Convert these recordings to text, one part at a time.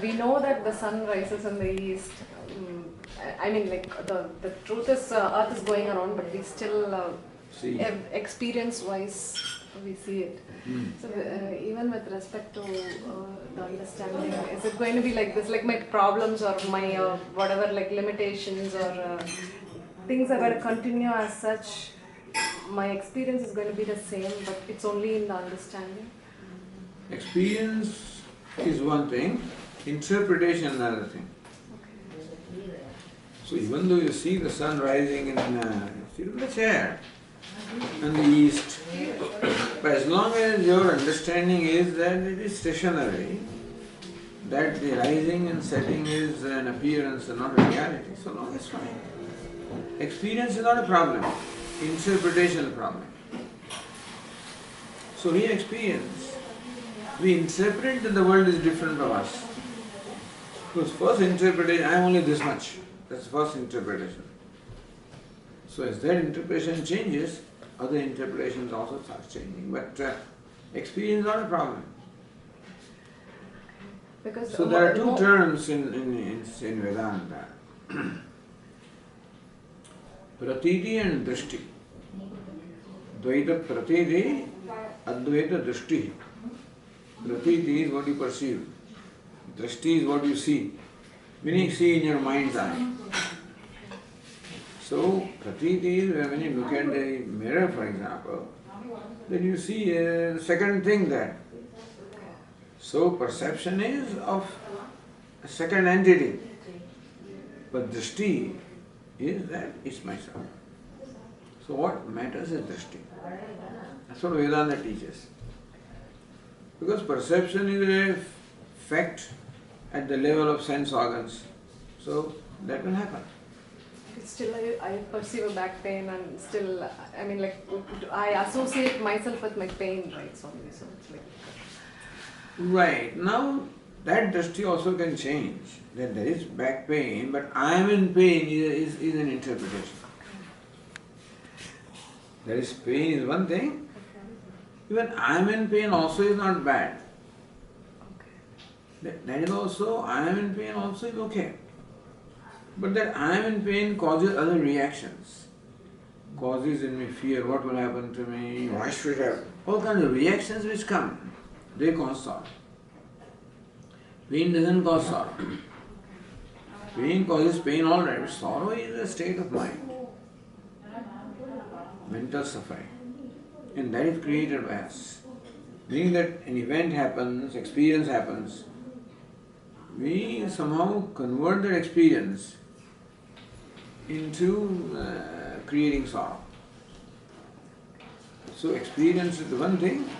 we know that the sun rises in the east. I mean, like the truth is, Earth is going around, but we still experience-wise we see it. So even with respect to the understanding, is it going to be like this? Like my problems or my whatever, like limitations or things are going to continue as such. My experience is going to be the same, but it's only in the understanding. Experience is one thing, interpretation another thing. Okay. So even though you see the sun rising in the chair in the east, but as long as your understanding is that it is stationary, that the rising and setting is an appearance and not a reality, so long it's fine. Experience is not a problem, interpretation is a problem. So we experience, we interpret that the world is different from us. Because first interpretation, I am only this much, that's the first interpretation. So as that interpretation changes, other interpretations also start changing, but experience is not a problem. Because so there are two terms in Vedanta, pratiti and drishti. Dvaita pratiti, advaita drishti. Pratiti is what you perceive, drishti is what you see, meaning see in your mind's eye. So, pratiti is when you look at the mirror, for example, then you see a second thing there. So, perception is of a second entity, but drishti is that it's myself. So, what matters is drishti. That's what Vedanta teaches. Because perception is a fact at the level of sense organs, so that will happen. Still, I perceive a back pain, and still, I mean, like, I associate myself with my pain, right? So it's like. Right. Now, that drishti also can change. That there is back pain, but I am in pain is an interpretation. There is pain is one thing. Even I am in pain also is not bad. That is also, I am in pain also is okay. But that I am in pain causes other reactions. Causes in me fear, what will happen to me, why should I have? All kinds of reactions which come, they cause sorrow. Pain doesn't cause sorrow. Pain causes pain alright, but sorrow is a state of mind. Mental suffering. And that is created by us. Meaning that an event happens, experience happens, we somehow convert that experience into creating sorrow. So experience is one thing,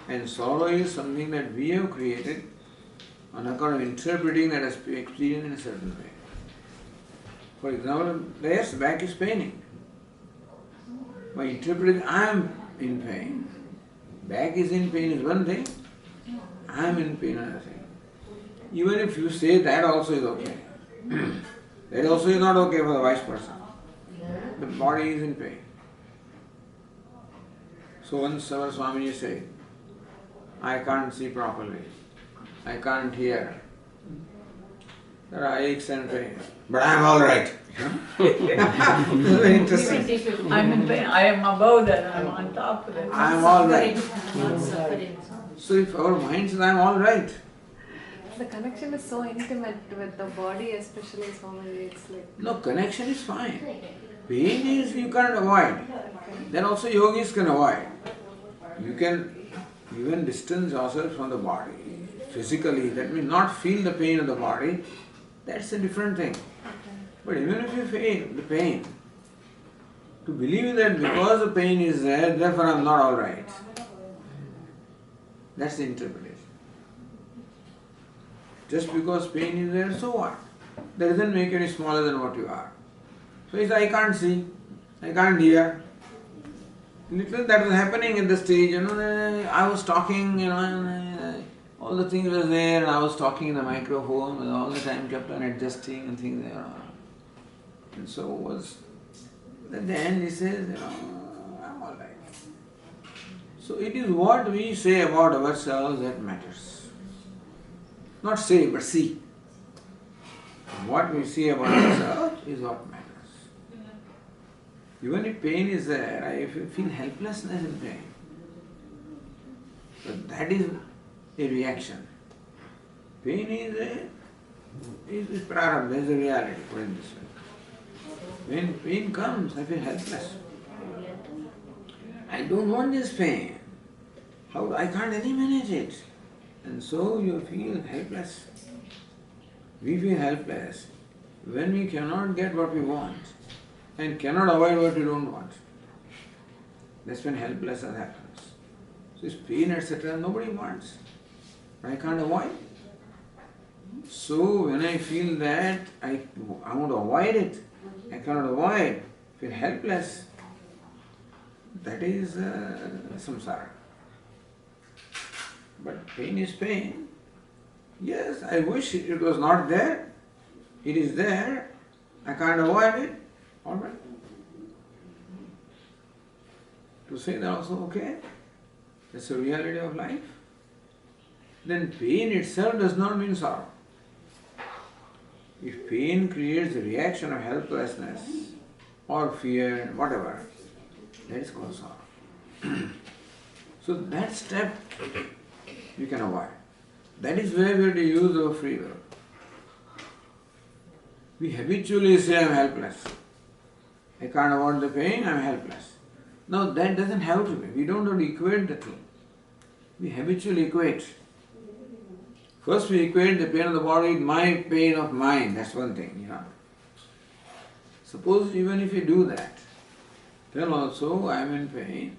and sorrow is something that we have created on account of interpreting that experience in a certain way. For example, yes, back is paining. By interpreting, I am in pain. Back is in pain is one thing, I am in pain another thing. Even if you say that also is okay. That also is not okay for the wise person. The body is in pain. So once our Swami said, I can't see properly, I can't hear, there are aches and pains, but I am all right. Very interesting. I'm in pain, I am above that, I am on top of it. I am all right. Not suffering. So if our mind says I am all right, The connection is so intimate with the body, especially Swami. It's like. no, connection is fine. Pain is you can't avoid. Then also yogis can avoid. You can even distance yourself from the body physically, that means not feel the pain of the body, that's a different thing. But even if you feel the pain, to believe that because the pain is there, therefore I am not all right, that's the interpretation. Just because pain is there, so what? That doesn't make you any smaller than what you are. So he says, I can't see, I can't hear. Little that was happening at the stage, I was talking, and all the things were there, and I was talking in the microphone, and all the time kept on adjusting and things there. And so was, at the end he says, I'm all right. So it is what we say about ourselves that matters. Not say, but see. What we see about ourselves is what matters. Even if pain is there, I feel helplessness in pain. But that is a reaction. Pain is prarabdha, is a reality, put it this way. When pain comes, I feel helpless. I don't want this pain. How I can't eliminate it. And so you feel helpless. We feel helpless when we cannot get what we want and cannot avoid what we don't want. That's when helplessness happens. So this pain, etc., nobody wants. I can't avoid. So when I feel that I want to avoid it, I cannot avoid, feel helpless, that is samsara. But pain is pain. Yes, I wish it was not there. It is there. I can't avoid it. All right. To say that also okay. That's the reality of life. Then pain itself does not mean sorrow. If pain creates a reaction of helplessness or fear, whatever, that is called sorrow. So that step you can avoid. That is where we have to use our free will. We habitually say, I am helpless. I can't avoid the pain, I am helpless. Now that doesn't have to be. We don't have to equate the two. We habitually equate. First we equate the pain of the body with my pain of mind. That's one thing, Suppose even if you do that, then also I am in pain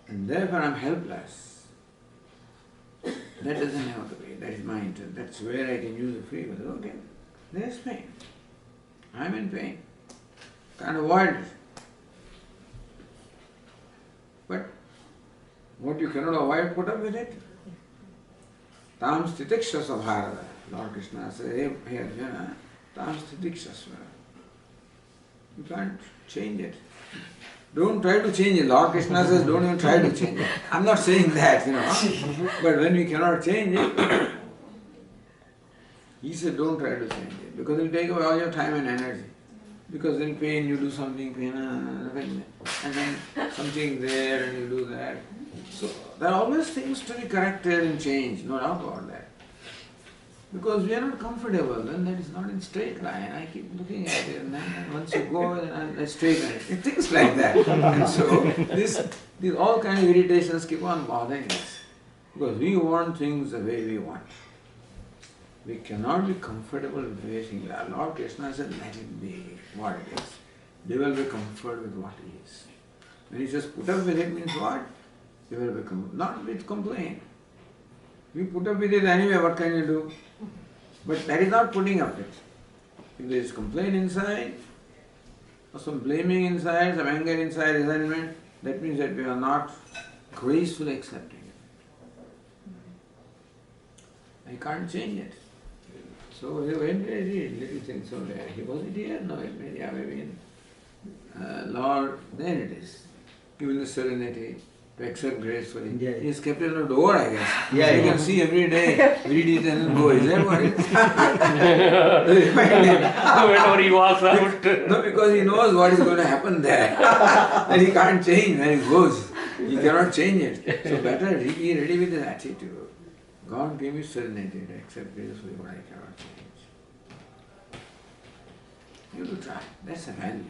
and therefore I am helpless. That doesn't have to be. That is my intent. That's where I can use the free will. Okay, there is pain. I am in pain. Can't avoid it. But what you cannot avoid, put up with it. Tam stitikshasva bharata. Lord Krishna says, hey Arjuna, tam stitikshasva. You can't change it. Don't try to change it. Lord Krishna says, don't even try to change it. I'm not saying that, But when we cannot change it, he said, don't try to change it. Because it will take away all your time and energy. Because in pain you do something, pain, and then something there and you do that. So there are always things to be corrected and changed, no doubt about that. Because we are not comfortable, then that is not in straight line. I keep looking at it, and then once you go, then I straighten it. Things like that. And so these all kind of irritations keep on bothering us. Because we want things the way we want. We cannot be comfortable with waiting. Lord Krishna said, let it be what it is. They will be comforted with what it is. When he says put up with it means what? They will be not with complaint. You put up with it anyway, what can you do? But that is not putting up with it. If there is complaint inside, or some blaming inside, some anger inside, resentment, that means that we are not gracefully accepting it. I can't change it. So when did I read little things so there? Was it here? No, maybe in Lord, there it is. Given the serenity to accept gracefully. Yeah. He has kept it on the door, I guess. Yeah, so you yeah. can see every day, read it and then go. Is that what it is? Whenever he walks out. No, because he knows what is going to happen there. And he can't change where he goes. He cannot change it. So better be ready with his attitude. God gave me serenity to accept gracefully what I cannot change. You have to try. That's a value.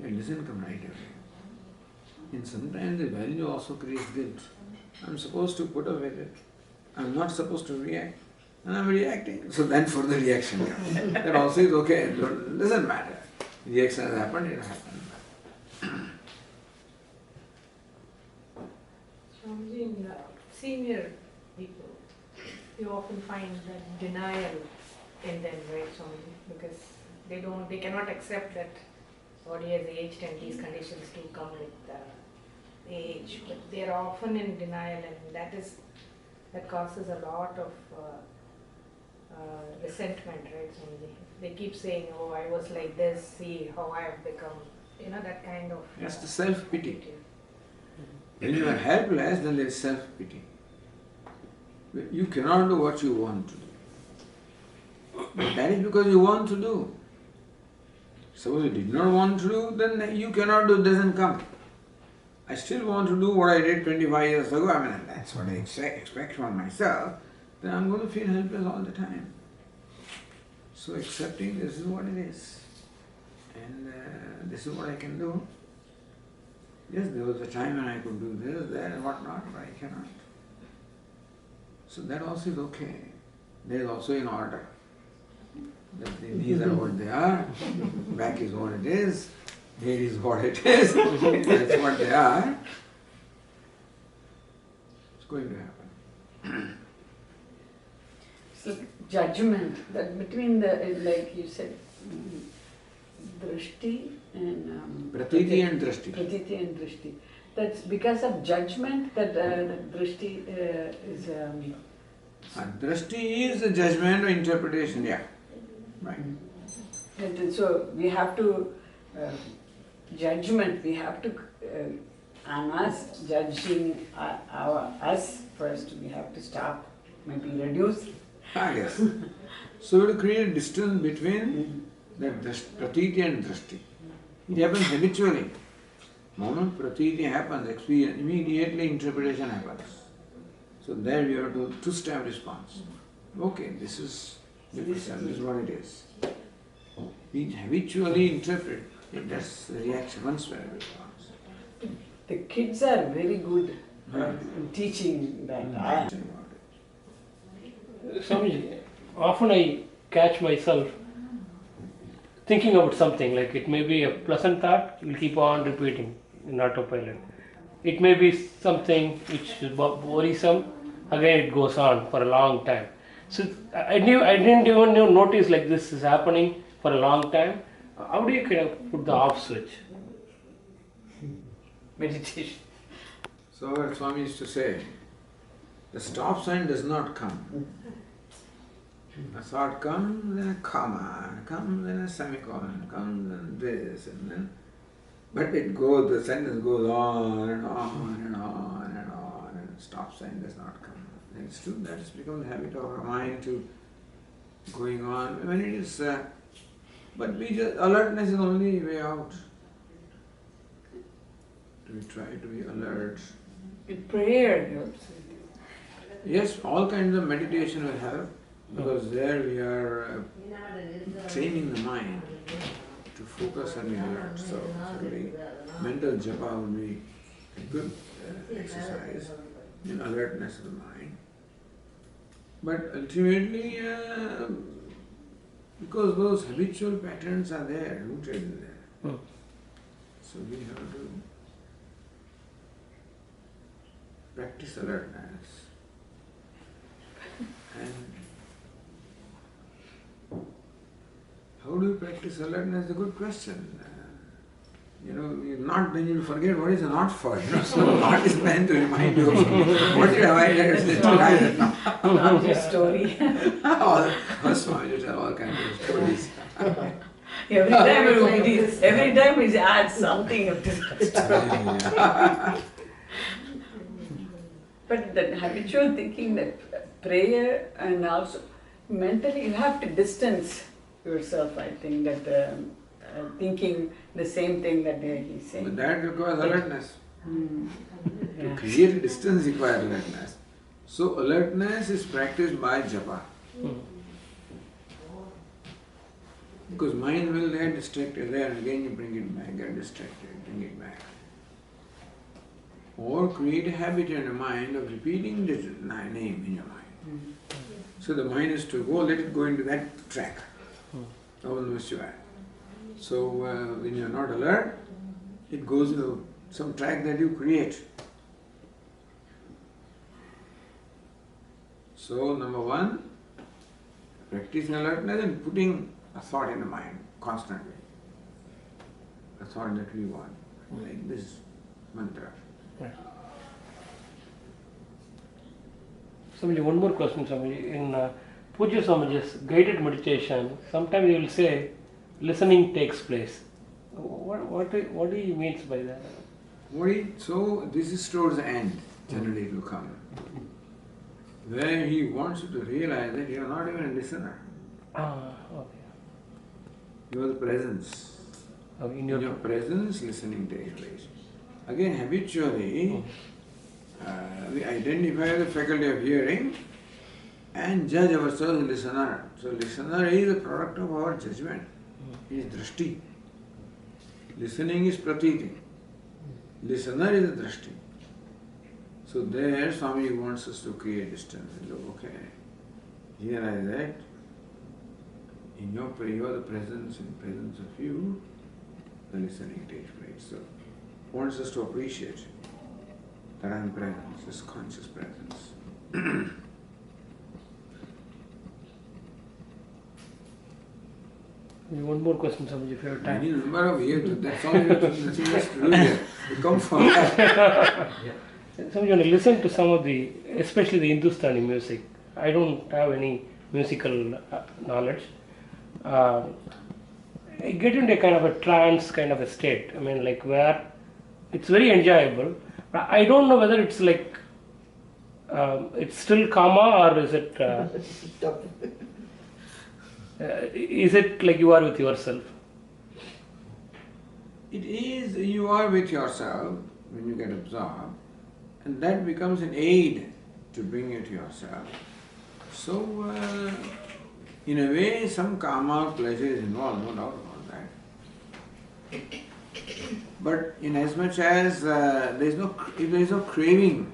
It doesn't come right away. And sometimes the value also creates guilt. I'm supposed to put up with it. I'm not supposed to react. And I'm reacting. So then for the reaction comes. That also is okay. It doesn't matter. Reaction has happened, it happened. Swamiji, in senior people, you often find that denial in them, right, Swamiji? Because they cannot accept that body has aged and these conditions do come with age. But they are often in denial, and that causes a lot of resentment, right, Swamiji? They keep saying, oh, I was like this, see how I have become, that kind of... That's the self-pity. When you are helpless, then there is self-pity. You cannot do what you want to do. That is because you want to do. Suppose you did not want to do, then you cannot do, it doesn't come. I still want to do what I did 25 years ago, I mean, that's what I expect from myself, then I'm going to feel helpless all the time. So accepting this is what it is, and this is what I can do. Yes, there was a time when I could do this, that and whatnot, but I cannot. So that also is okay. That is also in order. That the knees are what they are, back is what it is, head is what it is, that's what they are. It's going to happen. So judgment, that between the, like you said, drishti and Pratiti and drishti. Pratiti and drishti. That's because of judgment that drishti is. Drishti is a judgment or interpretation, yeah. Right. And so we have to judgment. We have to on us judging us first. We have to stop. Maybe reduce. Yes. So to create a distance between that pratiti and drishti. It happens habitually. Moment pratiti happens, experience, immediately interpretation happens. So there we have to two-step response. Okay, this is what it is. We habitually interpret it, that's the reaction, one-step response. The kids are very good in teaching that. Swamiji, often I catch myself thinking about something, like it may be a pleasant thought, you'll keep on repeating in autopilot. It may be something which is worrisome, again it goes on for a long time. So I didn't even notice like this is happening for a long time. How do you kind of put the off switch? Meditation. So what Swami used to say, the stop sign does not come. A thought comes, then a comma, comes, then a semicolon, comes, and this, and then. But it goes, the sentence goes on and on and on and on, and stop sign does not come. And it's true, that's become the habit of our mind to going on. When it is, but we just, alertness is the only way out. We try to be alert. Prayer helps. Yes, all kinds of meditation will help, because there we are training the mind to focus and be alert. So certainly mental japa would be a good exercise in alertness of the mind. But ultimately, because those habitual patterns are there, rooted in there, so we have to practice alertness. And how do you practice alertness is a good question. You're not, then you'll forget what is a not for. So not is meant to remind you of what did I did. Not your story. First one, you tell all kinds of stories. Every time he adds something of this story. But that habitual thinking, that prayer, and also mentally you have to distance yourself, I think, that thinking the same thing that he's saying. But that requires alertness. To create a distance requires alertness. So alertness is practiced by japa. Because mind will get distracted there, and again you bring it back, get distracted, bring it back. Or create a habit in your mind of repeating this name in your mind. So the mind is to go, let it go into that track. So when you are not alert, it goes into some track that you create. So number one, practicing alertness and putting a thought in the mind constantly. A thought that we want, like this mantra. Swamiji, one more question, Swamiji. In Puja Swamiji's guided meditation, sometimes he will say, listening takes place. What do he means by that? So this is towards the end, generally it will come, where he wants you to realize that you are not even a listener. Okay. You are the presence. Okay, In your presence, listening takes place. Again, habitually, we identify the faculty of hearing and judge ourselves listener. So listener is a product of our judgment. He is drishti. Listening is pratiti. Listener is a drishti. So there Swami wants us to create distance. Okay, here I that. You are the presence, in presence of you, the listening takes place. So wants us to appreciate that I am presence, this conscious presence. One more question, Swamiji, if you have time. Many number of years, that's all you have to nothing else to do here. You come for that. Swamiji, when I listen to some of the, especially the Hindustani music, I don't have any musical knowledge. I get into a kind of a trance kind of a state. I mean, like where it's very enjoyable. But I don't know whether it's like, it's still karma or is it like you are with yourself? It is, you are with yourself when you get absorbed, and that becomes an aid to bring you to yourself. So, in a way, some karma or pleasure is involved, no doubt about that. But in as much as if there is no craving,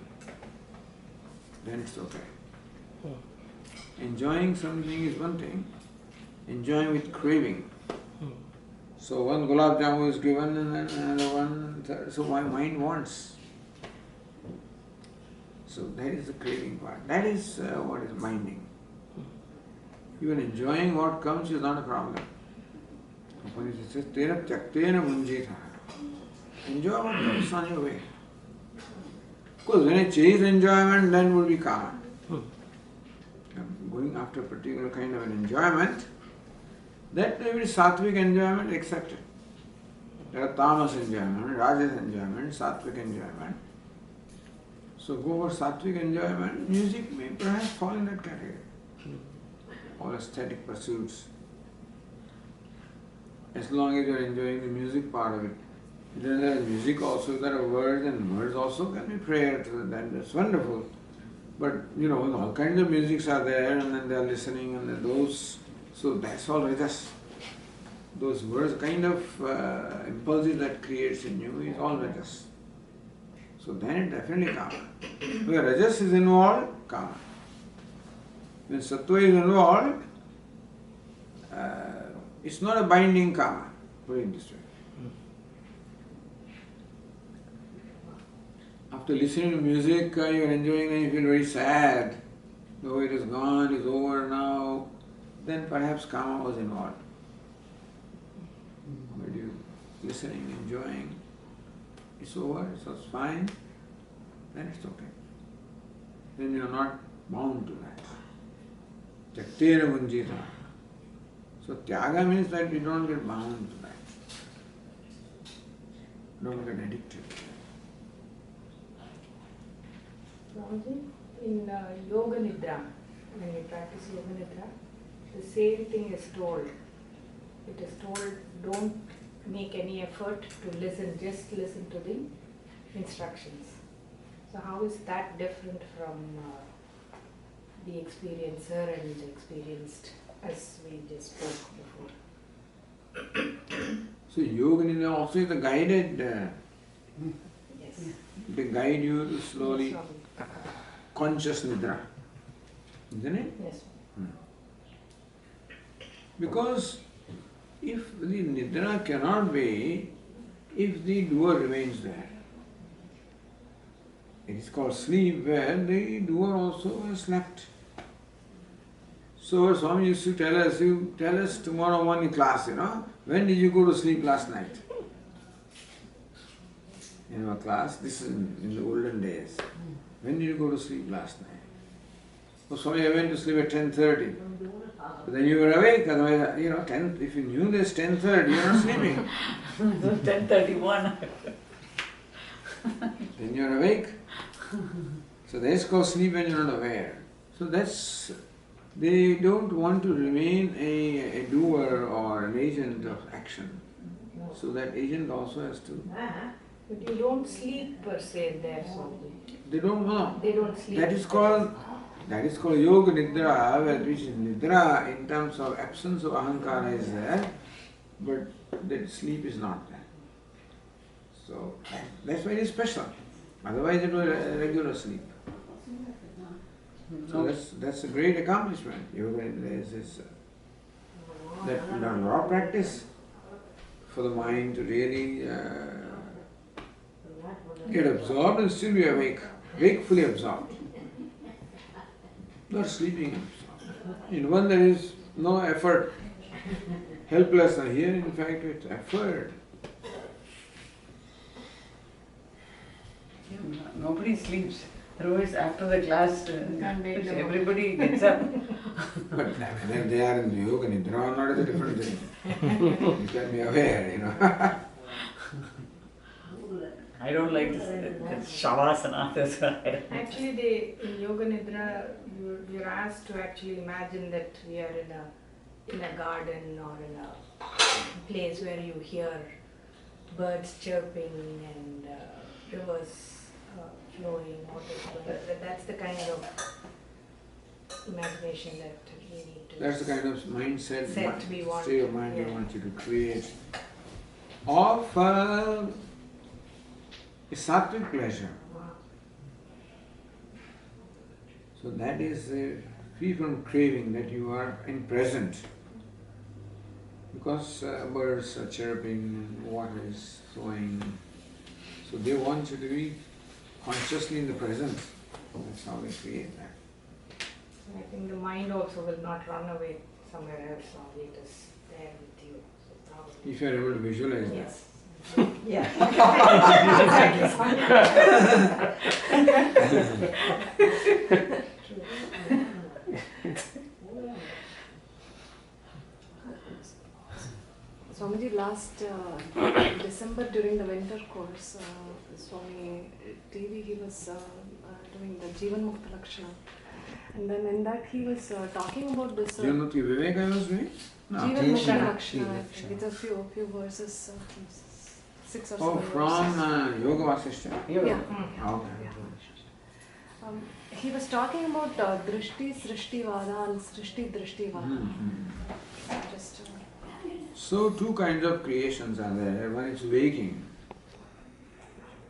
then it's okay. Enjoying something is one thing, enjoying with craving. So one gulab jamun is given and then another one, so my mind wants. So that is the craving part. That is what is minding. Even enjoying what comes is not a problem. Enjoy what comes on your way. Because when I chase enjoyment, then will be karma. Going after a particular kind of an enjoyment, that may be sattvic enjoyment accepted. There are tamas enjoyment, rajas enjoyment, sattvic enjoyment. So go for sattvic enjoyment, music may perhaps fall in that category. All aesthetic pursuits. As long as you are enjoying the music part of it. Then there is music also, there are words, and words also can be prayer, that's wonderful. But all kinds of musics are there, and then they are listening, and then those, so that's all rajas. Those words, kind of impulses that creates in you is all rajas. So then it definitely karma. Where rajas is involved, karma. When sattva is involved, it's not a binding karma, put it this way. After listening to music, you are enjoying and you feel very sad. Though it is gone, it is over now, then perhaps karma was involved. But you listening, enjoying, it's over, so it's fine, then it's okay. Then you are not bound to that. Tyaktena munjita. So tyaga means that you don't get bound to that. Don't get addicted. In Yoga Nidra, when you practice Yoga Nidra, the same thing is told. It is told, don't make any effort to listen, just listen to the instructions. So how is that different from the experiencer and the experienced, as we just spoke before? So Yoga Nidra also is a guided, Yes. they guide you to slowly Swami. conscious Nidra, isn't it? Yes. Because if the Nidra cannot be, if the doer remains there. It is called sleep where the doer also has slept. So Swami used to tell us, you tell us tomorrow morning class, when did you go to sleep last night? In our class, this is in the olden days. When did you go to sleep last night? Oh, Swami, I went to sleep at 10:30. But then you were awake, otherwise, 10, if you knew this 10:30, you're not sleeping. 10:31. Then you're awake. So that's called sleep when you're not aware. So that's They don't want to remain a doer or an agent of action. So that agent also has to. But you don't sleep per se there, Swami. They don't know. They don't sleep. That is called yoga nidra, which is nidra in terms of absence of ahankara is there, but that sleep is not there. So that's why it is special. Otherwise it was a regular sleep. So that's a great accomplishment. Yoga nidra is this, that raw practice for the mind to really get absorbed and still be awake, wakefully absorbed. Not sleeping absorbed. In one there is no effort, helpless, and here in fact it's effort. Nobody sleeps. Otherwise, after the class, everybody gets up. But when they are in the yoga nidra or not is a different thing. You can be aware, you know. I don't like this shavasana. That's why. Actually, in Yoga Nidra, you're asked to actually imagine that we are in a garden or in a place where you hear birds chirping and rivers flowing, waters flowing. That's the kind of imagination that we need to. That's the kind of mindset, state of mind we want you to create of a sattvic pleasure. So that is free from craving, that you are in present. Because birds are chirping, water is flowing, so they want you to be consciously in the present. That's how they create that. I think the mind also will not run away somewhere else, only it is there with you. So how If you are able to visualize that. yes. Yeah. Swamiji, last December during the winter course, Swami TV, he was doing the Jivan Mukta Lakshana. And then in that he was talking about this. Jivan Mukti Viveka was doing? No. Jivan Mukta Lakshana, it's a few verses, 6 or 7 Oh, from Yoga Vasishtha? Yeah. Okay. He was talking about Drishti Srishtivada and Srishti Drishtivada. Just, So two kinds of creations are there. One is waking.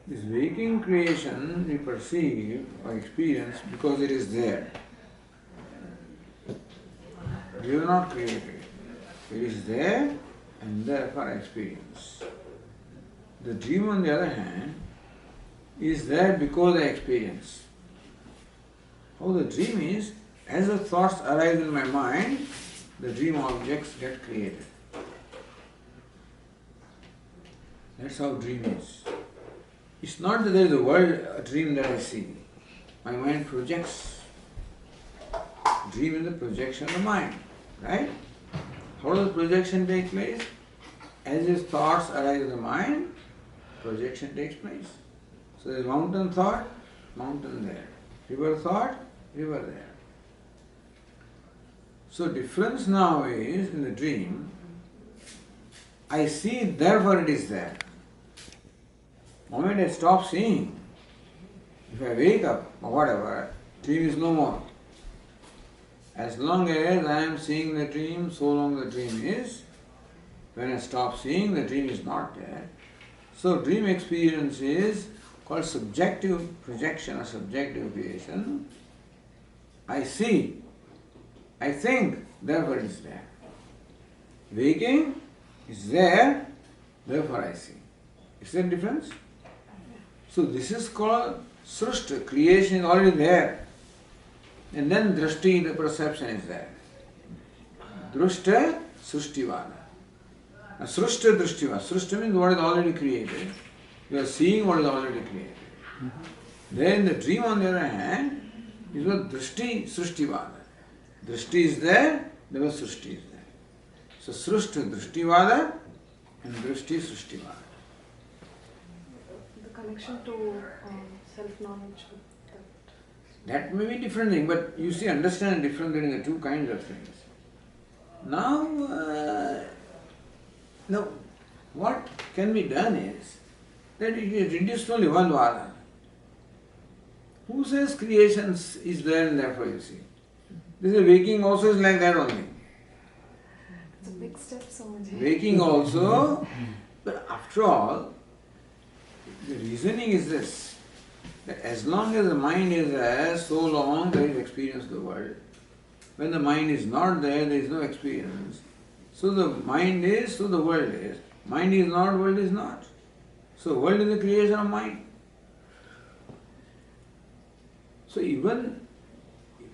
This waking creation we perceive or experience because it is there. We have not created it. It is there and therefore experience. The dream, on the other hand, is there because I experience. How the dream is, as the thoughts arise in my mind, the dream objects get created. That's how dream is. It's not that there is a dream that I see. My mind projects. Dream is the projection of the mind, right? How does projection take place? As his thoughts arise in the mind, projection takes place. So there is mountain thought, mountain there. River thought, river there. So difference now is, in the dream, I see, therefore it is there. The moment I stop seeing, if I wake up or whatever, dream is no more. As long as I am seeing the dream, so long the dream is. When I stop seeing, the dream is not there. So dream experience is called subjective projection or subjective creation. I see, I think, therefore it is there. Waking is there, therefore I see. Is there a difference? So this is called srushti, creation is already there. And then drishti, the perception is there. Drushta, sushtivada. Srushta, drishtivada. Srushta means what is already created. You are seeing what is already created. Then the dream, on the other hand, is what drishti, sushtivada. Drishti is there, therefore srushti is there. So srushta, drishtivada and drishti, sushtivada. the connection to self-knowledge with that. That may be different thing, but you see, understand the difference between the two kinds of things. Now, what can be done is that it is reduced to only one vada. Who says creation is there and therefore you see? This is waking also is like that only. It's a big step, Swamiji. Waking also, but after all, the reasoning is this, that as long as the mind is there, so long there is experience of the world. When the mind is not there, there is no experience. So the mind is, so the world is. Mind is not, world is not. So world is the creation of mind. So even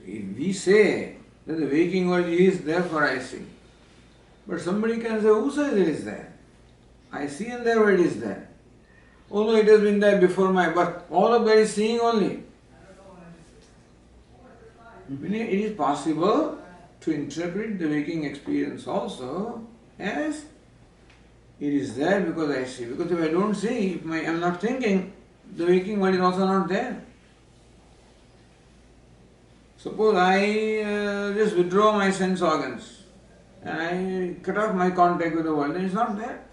if we say that the waking world is therefore I see, but somebody can say, who says it is there? I see and therefore it is there. Although it has been there before my birth, all of that is seeing only. It is possible to interpret the waking experience also as it is there because I see. Because if I don't see, if I am not thinking, the waking world is also not there. Suppose I just withdraw my sense organs and I cut off my contact with the world, then it's not there.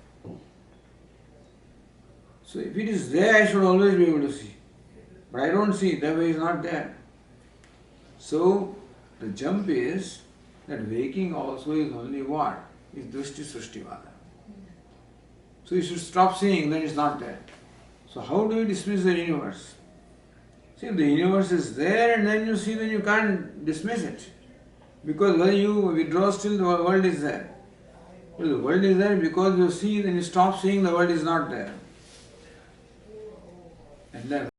So if it is there, I should always be able to see. But I don't see, that way it's not there. So the jump is that waking also is only what? Is drishti srishtivada. So you should stop seeing, then it's not there. So how do you dismiss the universe? See, if the universe is there and then you see, then you can't dismiss it. Because when you withdraw, still the world is there. Well, the world is there because you see, then you stop seeing, the world is not there. And then